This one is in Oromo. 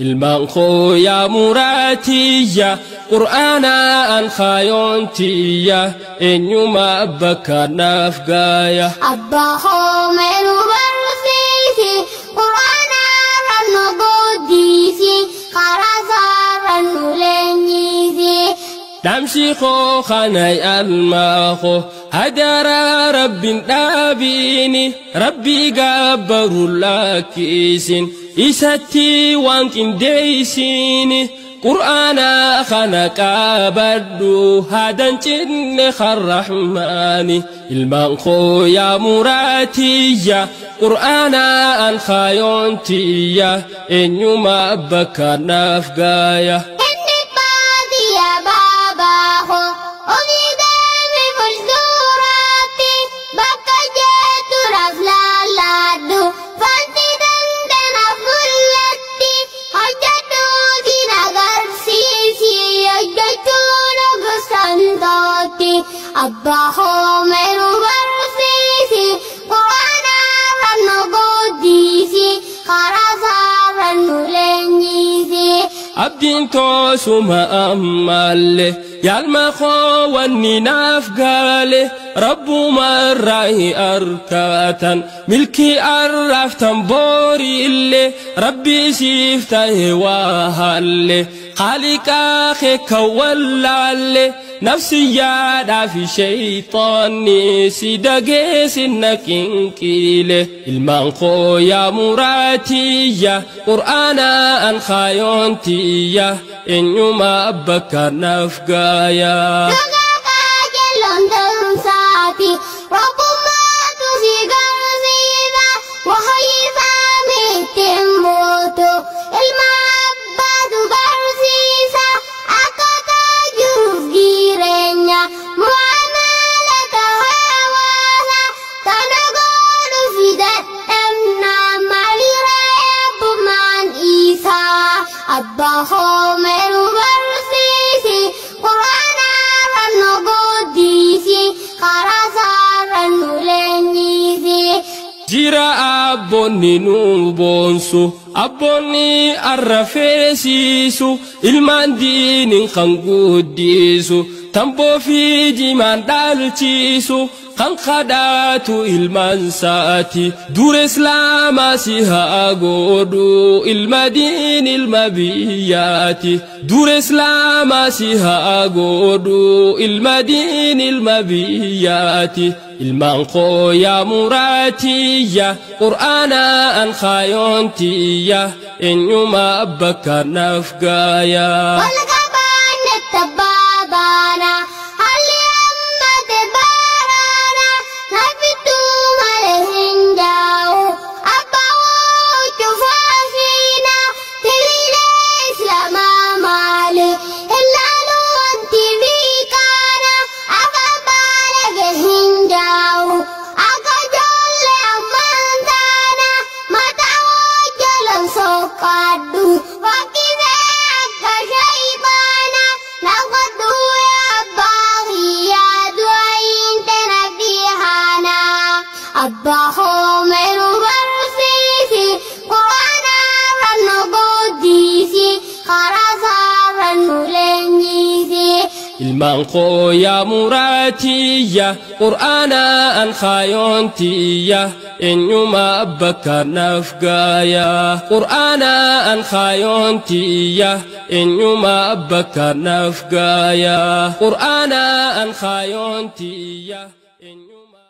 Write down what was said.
المنخو يا مراتية قرآنا الخايونتية إن يوما أبكى نافقايا أباهو من برسيسي قرآنا رنقوديسي خرزا رنولنيسي نمشي خو خاني الماخو هدر رب نابيني ربي قبر اللاكيسين إساتي وانكين ديسيني قرآنا خانك أبدو هادن جن خالرحماني المنخو يا مراتية قرآنا الخايونتية إن يوما أبكى نافقايا أباهو من برسيسي قرآنا رنقوديسي خرزا رنولنيسي abdiin toosuma ammallee yaalmakhoo wanni naaf gaale rabbuma irraahi arkatan milkii arraaftan booriillee rabbi siif ta'e waa halle khaliqaa kee kan wallaalle nafsiyyaadhaa fi shayxaanni si dageessin kinkiile ilmaan koo yaa muraatiyya qur'aana an khaayontiyya eenyuma abbakka naaf gaaya أباهو من برسيسي قرآنا رنقوديسي خرزا رنولنيسي jira abbonni nu boonsu abbonni arrafeesiisu ilmaan diinin kan guddisu tamboo fi jimaan dhaalchiisu kan kadhaatu ilmaan saati dura islaamaa si haa godhu ilma diin ilma biyyaati dura islaamaa si haa godhu ilma diin ilma biyyaati ilmaan koo yaa muraatiyya qur'aana an khaayontiyya eenyuma abbakka naaf gaaya أباهو من برسيسي قرآنا رنقوديسي خرزا رنولنيسي ilmaan koo yaa muraatiyya qur'aana an khaayontiyya eenyuma abbakka naaf gaaya qur'aana an khaayontiyya eenyuma abbakka naaf gaaya qur'aana an khaayontiyya eenyuma